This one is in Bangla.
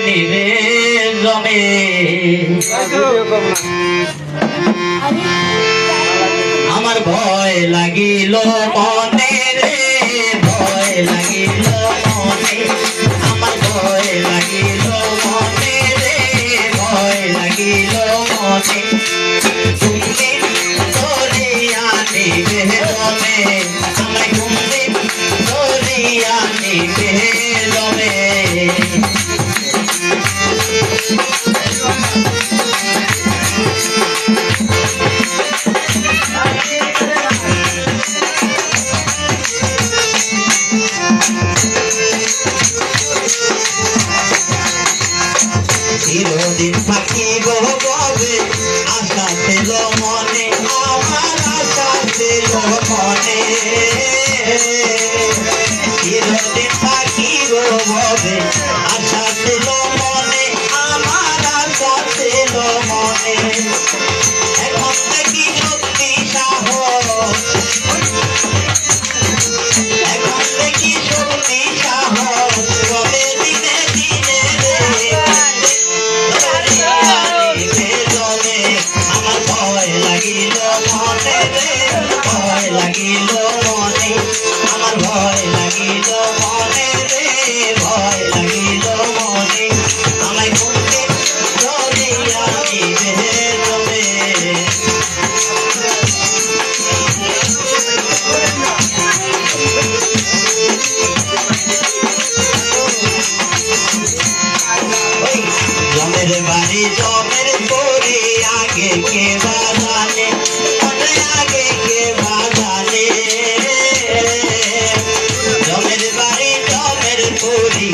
নিবে জমে আমার ভয় লাগিল মনে রে ভয় লাগিল মনে আমার ভয় লাগিল মনে রে ভয় লাগিল মনে তুমি ধরিয়া নিবে জমে আমায় তুমি ধরিয়া নিবে জমে চিরদিন থাকিব ববে আশা ছিল মনে আমার আশা ছিল মনে চিরদিন থাকিব ববে আশা ছিল মনে আমার আশা ছিল মনে এখন দেখি শক্তি সাহস এখন দেখি শক্তি সাহস কবে দিনে দিনে রে আমার ভয় লাগিল মনে রে ভয় লাগিল মনে আমার ভয় লাগিল মনে রে ভয় লাগিল মনে আমায় কোনকে ধরিয়া নিবে জমে জমের বাড়ি জমের পরে আগে কে বাজানে আগে কে বাজানে জমের বাড়ি জমের পরে